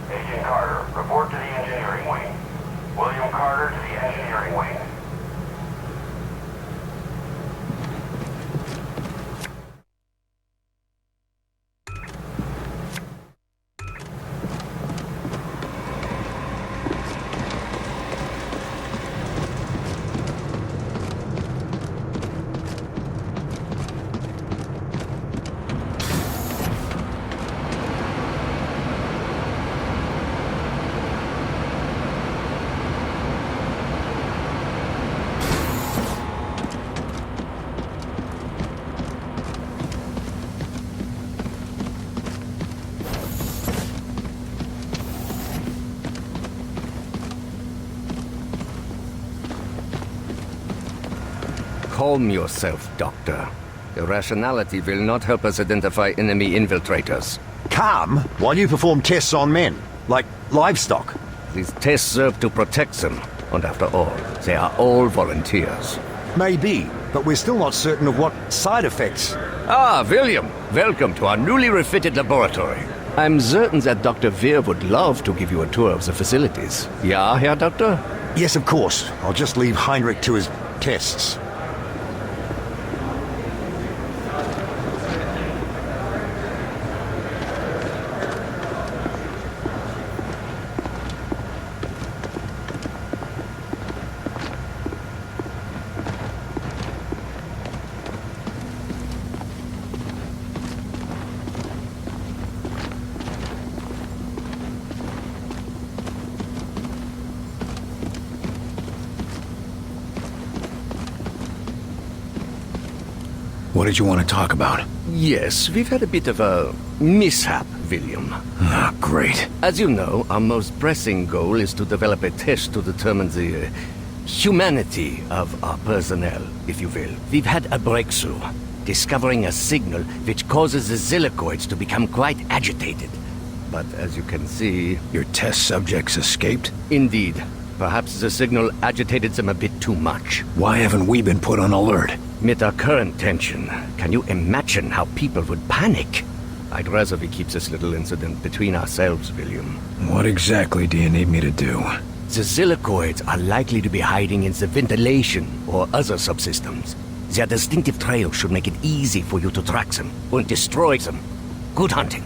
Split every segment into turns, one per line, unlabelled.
Agent Carter, report to the engineering wing. William Carter to the engineering wing.
Calm yourself, Doctor. Irrationality will not help us identify enemy infiltrators.
Calm? While you perform tests on men, like livestock?
These tests serve to protect them, and after all, they are all volunteers.
Maybe, but we're still not certain of what side effects.
Ah, William, welcome to our newly refitted laboratory. I'm certain that Dr. Veer would love to give you a tour of the facilities. Ja, Herr Doctor?
Yes, of course. I'll just leave Heinrich to his tests.
What did you want to talk about?
Yes, we've had a bit of a mishap, William.
Ah, great.
As you know, our most pressing goal is to develop a test to determine the humanity of our personnel, if you will. We've had a breakthrough, discovering a signal which causes the Silacoids to become quite agitated. But as you can see...
Your test subjects escaped?
Indeed. Perhaps the signal agitated them a bit too much.
Why haven't we been put on alert?
With our current tension, can you imagine how people would panic? I'd rather we keep this little incident between ourselves, William.
What exactly do you need me to do?
The Silacoids are likely to be hiding in the ventilation or other subsystems. Their distinctive trail should make it easy for you to track them and destroy them. Good hunting.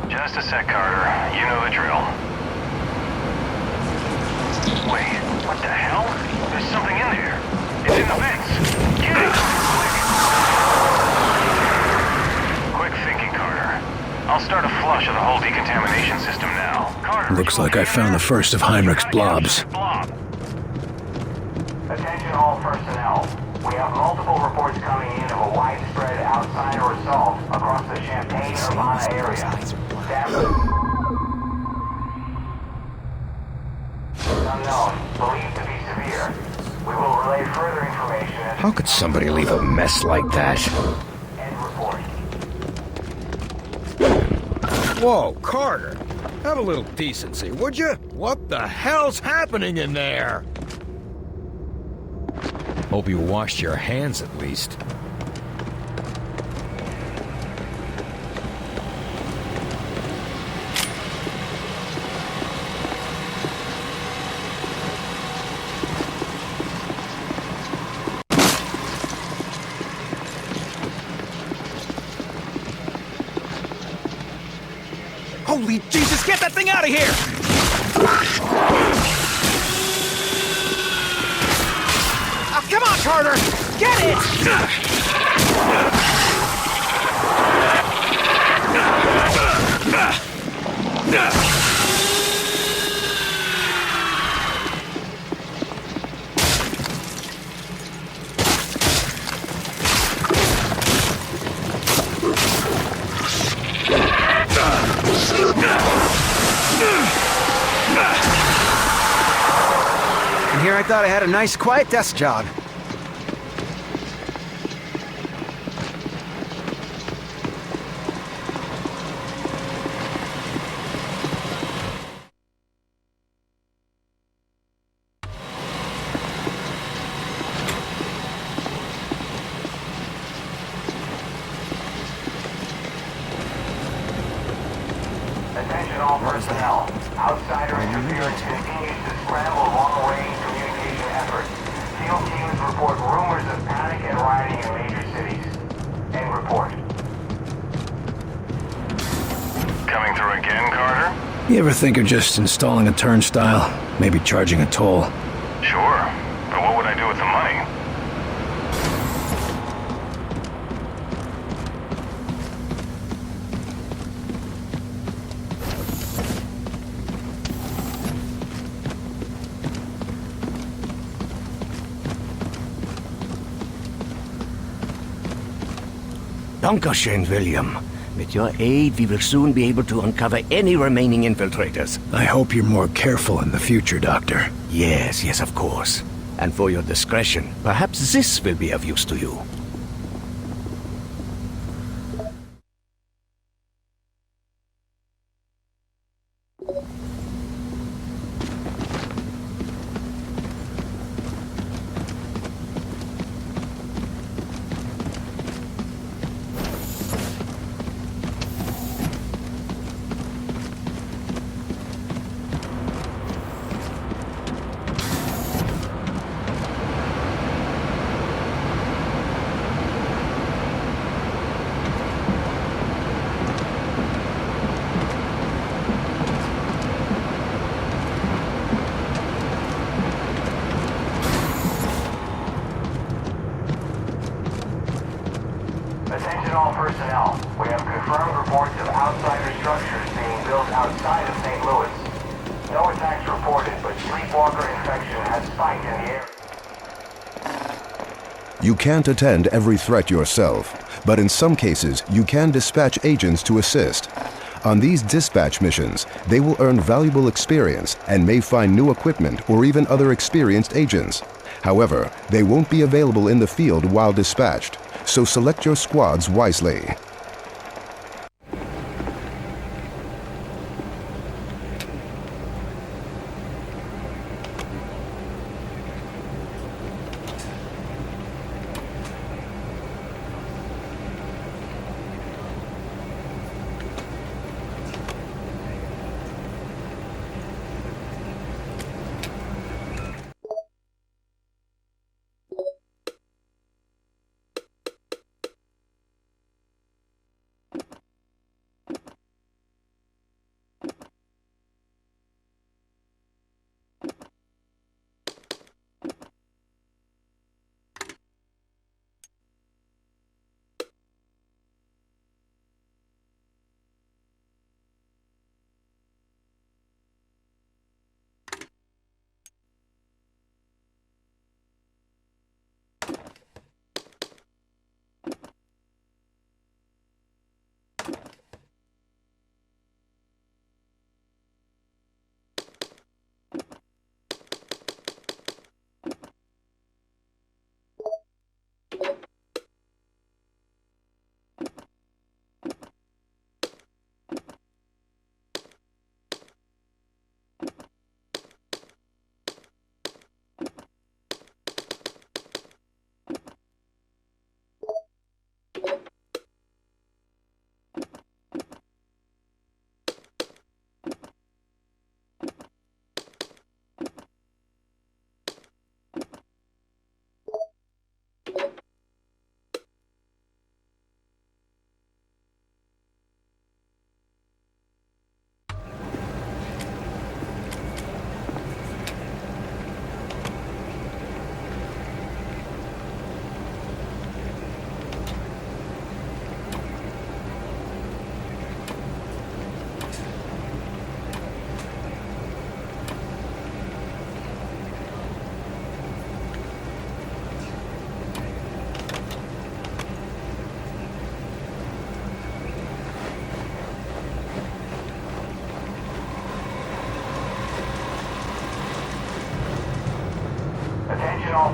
Just a sec, Carter. You know the drill. Wait, what the hell? There's something in there. It's in the vents. Get it! Quick thinking, Carter. I'll start a flush of the whole decontamination system now. Carter,
Looks like I found the first of Heinrich's blobs.
Attention all personnel. We have multiple reports coming in of a widespread outsider assault across the Champaign-Urbana area. Unknown, believed to be severe. We will relay further information as...
How could somebody leave a mess like that?
End report.
Whoa, Carter! Have a little decency, would you? What the hell's happening in there? Hope you washed your hands at least. Holy Jesus, get that thing out of here! Oh, come on, Carter! Get it!
And here
I thought I had a nice, quiet desk job.
Attention all personnel. Outsider interference continues to scramble long-range communication efforts. Field teams report rumors of panic and rioting in major cities. End report.
Coming through again, Carter?
You ever think of just installing a turnstile? Maybe charging a toll?
Sure. But what would I do with the money?
Dankeschön, William. With your aid, we will soon be able to uncover any remaining infiltrators.
I hope you're more careful in the future, Doctor.
Yes, yes, of course. And for your discretion, perhaps this will be of use to you.
Attention all personnel. We have confirmed reports of outsider structures being built outside of St. Louis. No attacks reported, but sleepwalker infection has spiked in the area.
You can't attend every threat yourself, but in some cases you can dispatch agents to assist. On these dispatch missions, they will earn valuable experience and may find new equipment or even other experienced agents. However, they won't be available in the field while dispatched, so select your squads wisely.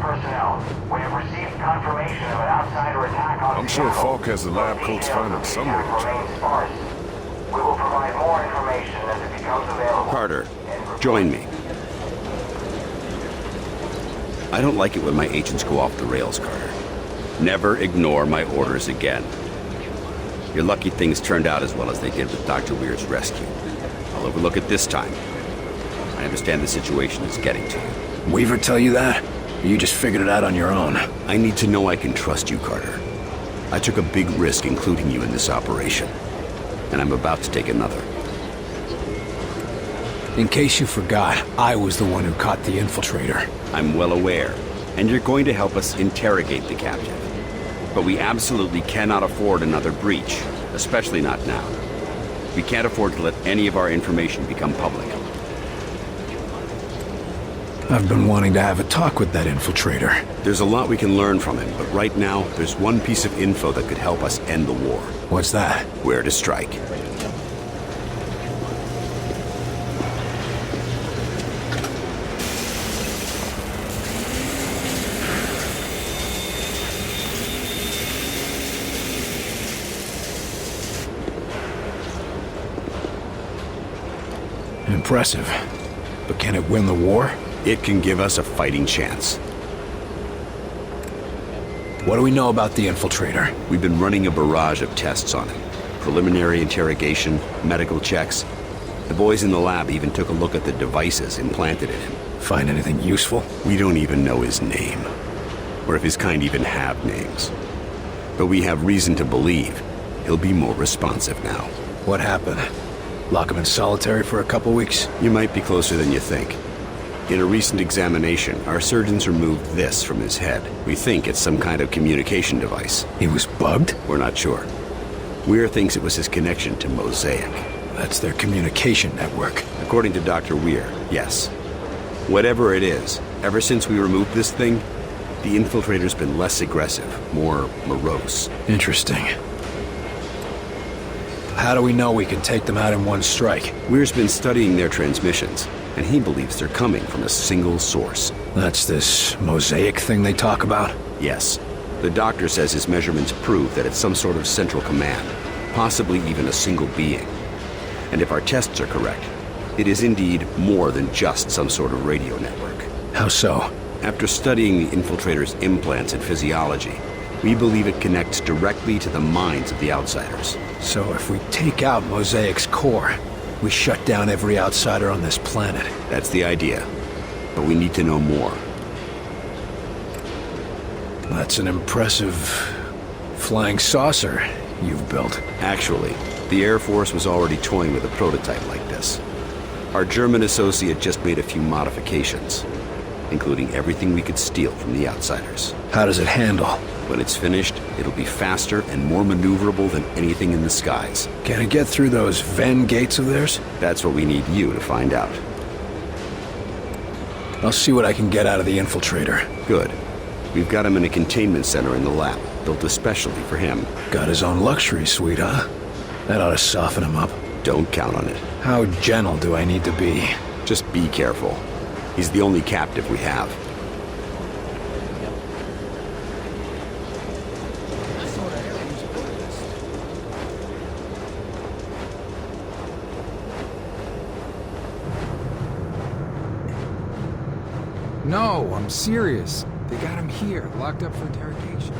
personnel. We have received confirmation of an outsider attack on
I'm sure
Seattle.
Falk has the lab
But
coats
details
found
of
in
the
somewhere.
attack remain sparse. We will provide more information as it becomes available.
Carter, join me. I don't like it when my agents go off the rails, Carter. Never ignore my orders again. You're lucky things turned out as well as they did with Dr. Weir's rescue. I'll overlook it this time. I understand the situation is getting to you.
Weaver tell you that? Or you just figured it out on your own?
I need to know I can trust you, Carter. I took a big risk including you in this operation, and I'm about to take another.
In case you forgot, I was the one who caught the infiltrator.
I'm well aware, and you're going to help us interrogate the captive. But we absolutely cannot afford another breach, especially not now. We can't afford to let any of our information become public.
I've been wanting to have a talk with that infiltrator.
There's a lot we can learn from him, but right now, there's one piece of info that could help us end the war.
What's that?
Where to strike.
Impressive. But can it win the war?
It can give us a fighting chance.
What do we know about the infiltrator?
We've been running a barrage of tests on him. Preliminary interrogation, medical checks. The boys in the lab even took a look at the devices implanted in him.
Find anything useful?
We don't even know his name, or if his kind even have names. But we have reason to believe he'll be more responsive now.
What happened? Lock him in solitary for a couple weeks?
You might be closer than you think. In a recent examination, our surgeons removed this from his head. We think it's some kind of communication device.
He was bugged?
We're not sure. Weir thinks it was his connection to Mosaic.
That's their communication network.
According to Dr. Weir, yes. Whatever it is, ever since we removed this thing, the infiltrator's been less aggressive, more morose.
Interesting. How do we know we can take them out in one strike?
Weir's been studying their transmissions, and he believes they're coming from a single source.
That's this mosaic thing they talk about?
Yes. The doctor says his measurements prove that it's some sort of central command, possibly even a single being. And if our tests are correct, it is indeed more than just some sort of radio network.
How so?
After studying the infiltrator's implants and physiology, we believe it connects directly to the minds of the outsiders.
So if we take out Mosaic's core, we shut down every outsider on this planet.
That's the idea. But we need to know more.
That's an impressive flying saucer you've built.
Actually, the Air Force was already toying with a prototype like this. Our German associate just made a few modifications, including everything we could steal from the outsiders.
How does it handle?
When it's finished, it'll be faster and more maneuverable than anything in the skies.
Can it get through those Venn gates of theirs?
That's what we need you to find out.
I'll see what I can get out of the infiltrator.
Good. We've got him in a containment center in the lab, built especially for him.
Got his own luxury suite, huh? That ought to soften him up.
Don't count on it.
How gentle do I need to be?
Just be careful. He's the only captive we have.
No, I'm serious. They got him here, locked up for interrogation.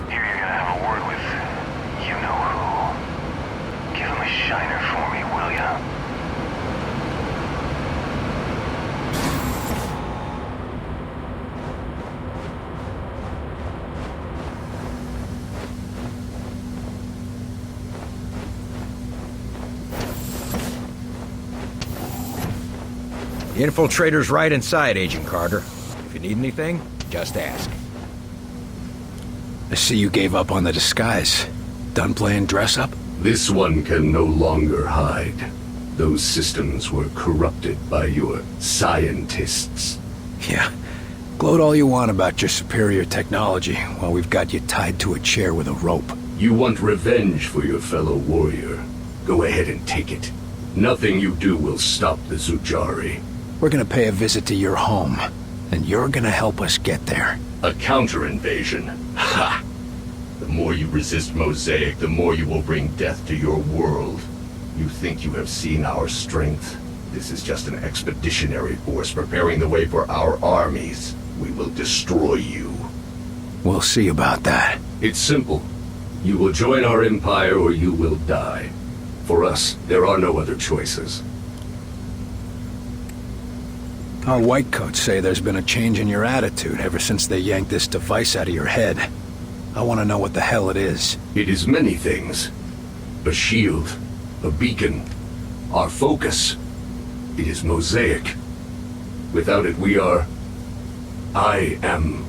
Here you're gonna have a word with you-know-who. Give him a shiner for me, will ya?
The infiltrator's right inside, Agent Carter. If you need anything, just ask.
I see you gave up on the disguise. Done playing dress-up?
This one can no longer hide. Those systems were corrupted by your scientists.
Yeah, Gloat all you want about your superior technology while we've got you tied to a chair with a rope.
You want revenge for your fellow warrior. Go ahead and take it. Nothing you do will stop the Zujari.
We're gonna pay a visit to your home, and you're gonna help us get there.
A counter-invasion. Ha! The more you resist Mosaic, the more you will bring death to your world. You think you have seen our strength? This is just an expeditionary force preparing the way for our armies. We will destroy you.
We'll see about that.
It's simple. You will join our empire or you will die. For us, there are no other choices.
Our whitecoats say there's been a change in your attitude ever since they yanked this device out of your head. I want to know what the hell it is.
It is many things. A shield, a beacon, our focus. It is Mosaic. Without it, I am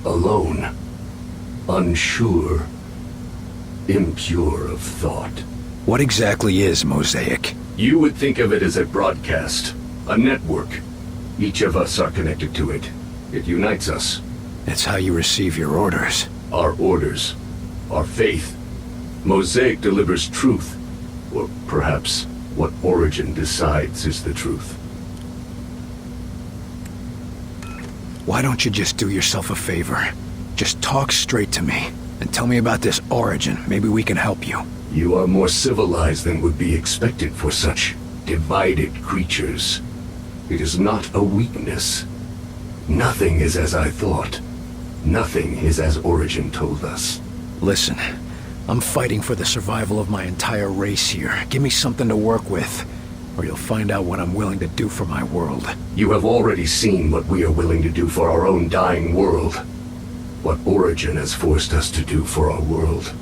alone, unsure, impure of thought.
What exactly is Mosaic?
You would think of it as a broadcast, a network. Each of us are connected to it. It unites us.
It's how you receive your orders.
Our orders, our faith. Mosaic delivers truth, or perhaps what Origin decides is the truth.
Why don't you just do yourself a favor? Just talk straight to me, and tell me about this Origin. Maybe we can help you.
You are more civilized than would be expected for such divided creatures. It is not a weakness. Nothing is as I thought. Nothing is as Origin told us.
Listen, I'm fighting for the survival of my entire race here. Give me something to work with, or you'll find out what I'm willing to do for my world.
You have already seen what we are willing to do for our own dying world. What Origin has forced us to do for our world.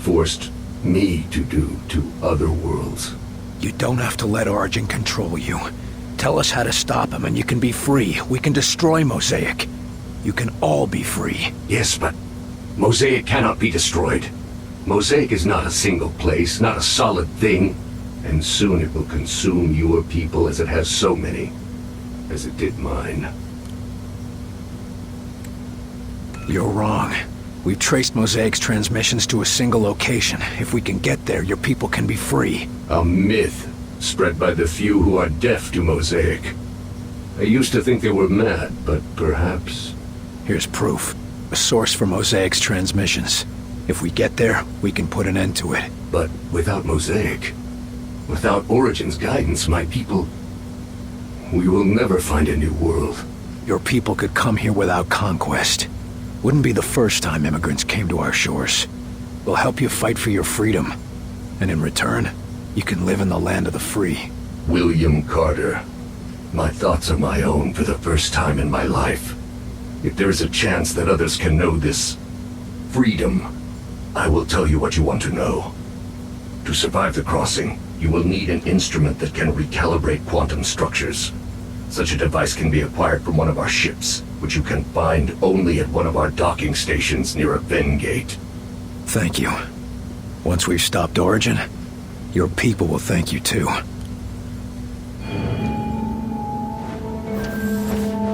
Forced me to do to other worlds.
You don't have to let Origin control you. Tell us how to stop him and you can be free. We can destroy Mosaic. You can all be free.
Yes, but Mosaic cannot be destroyed. Mosaic is not a single place, not a solid thing. And soon it will consume your people as it has so many. As it did mine.
You're wrong. We've traced Mosaic's transmissions to a single location. If we can get there, your people can be free.
A myth spread by the few who are deaf to Mosaic. I used to think they were mad, but perhaps...
Here's proof. A source for Mosaic's transmissions. If we get there, we can put an end to it.
But without Mosaic, without Origin's guidance, my people... We will never find a new world.
Your people could come here without conquest. Wouldn't be the first time immigrants came to our shores. We'll help you fight for your freedom. And in return, you can live in the land of the free.
William Carter. My thoughts are my own for the first time in my life. If there is a chance that others can know this freedom, I will tell you what you want to know. To survive the crossing, you will need an instrument that can recalibrate quantum structures. Such a device can be acquired from one of our ships, which you can find only at one of our docking stations near a Ven gate.
Thank you. Once we've stopped Origin, your people will thank you too.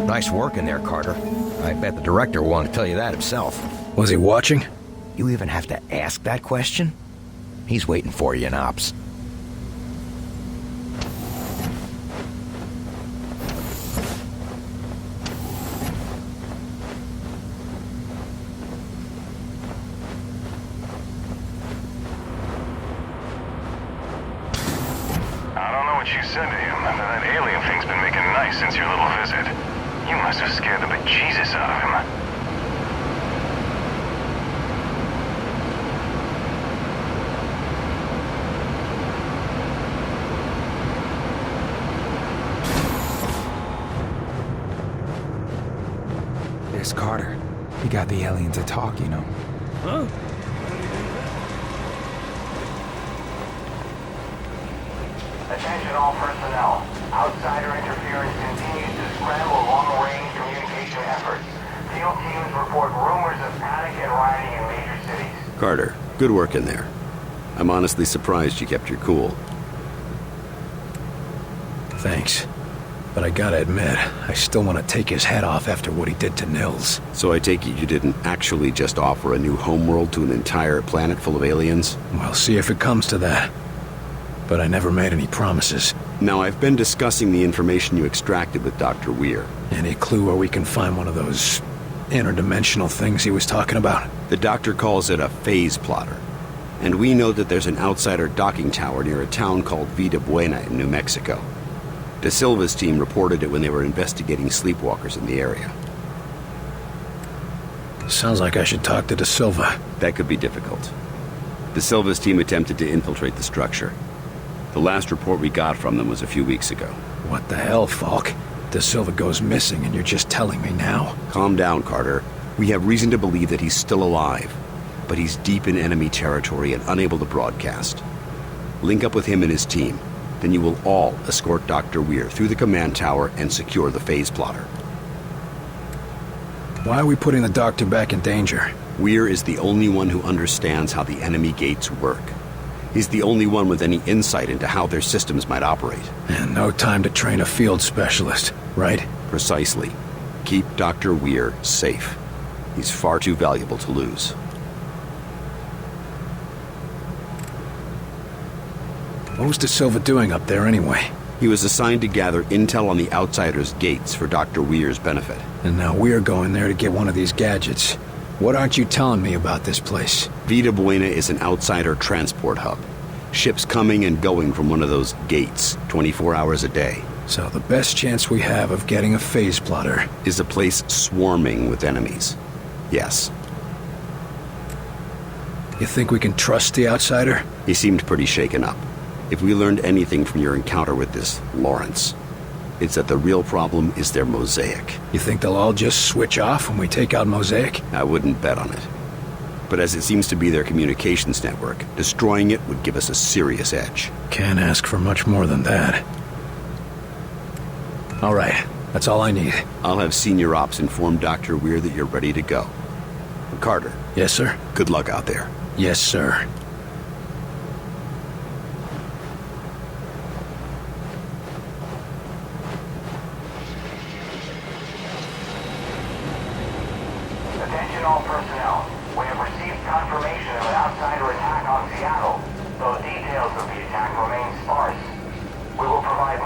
Nice work in there, Carter. I bet the director will want to tell you that himself.
Was he watching?
You even have to ask that question? He's waiting for you in Ops.
I don't know what you said to him, but that alien thing's been making nice since your little visit. You must have scared the bejesus out of him.
There's Carter. He got the alien to talk, you know.
Huh?
Attention all personnel. Outsider interference continues to scramble long-range communication efforts. Field teams report rumors of panic and rioting in major cities.
Carter, good work in there. I'm honestly surprised you kept your cool.
Thanks. But I gotta admit, I still want to take his head off after what he did to Nils.
So I take it you didn't actually just offer a new homeworld to an entire planet full of aliens?
We'll see if it comes to that. But I never made any promises.
Now, I've been discussing the information you extracted with Dr. Weir.
Any clue where we can find one of those interdimensional things he was talking about?
The doctor calls it a phase plotter. And we know that there's an outsider docking tower near a town called Vida Buena in New Mexico. De Silva's team reported it when they were investigating sleepwalkers in the area.
Sounds like I should talk to De Silva.
That could be difficult. De Silva's team attempted to infiltrate the structure. The last report we got from them was a few weeks ago.
What the hell, Falk? De Silva goes missing and you're just telling me now?
Calm down, Carter. We have reason to believe that he's still alive, but he's deep in enemy territory and unable to broadcast. Link up with him and his team. Then you will all escort Dr. Weir through the command tower and secure the phase plotter.
Why are we putting the doctor back in danger?
Weir is the only one who understands how the enemy gates work. He's the only one with any insight into how their systems might operate.
And no time to train a field specialist, right?
Precisely. Keep Dr. Weir safe. He's far too valuable to lose.
What was De Silva doing up there anyway?
He was assigned to gather intel on the Outsiders' gates for Dr. Weir's benefit.
And now we're going there to get one of these gadgets. What aren't you telling me about this place?
Vida Buena is an outsider transport hub. Ships coming and going from one of those gates, 24 hours a day.
So the best chance we have of getting a phase plotter
is a place swarming with enemies. Yes.
You think we can trust the outsider?
He seemed pretty shaken up. If we learned anything from your encounter with this Lawrence, it's that the real problem is their mosaic.
You think they'll all just switch off when we take out Mosaic?
I wouldn't bet on it. But as it seems to be their communications network, destroying it would give us a serious edge.
Can't ask for much more than that. All right, that's all I need.
I'll have Senior Ops inform Dr. Weir that you're ready to go. Carter.
Yes, sir?
Good luck out there.
Yes, sir.
Attention all personnel. We have received confirmation of an outsider attack on Seattle. Though details of the attack remain sparse.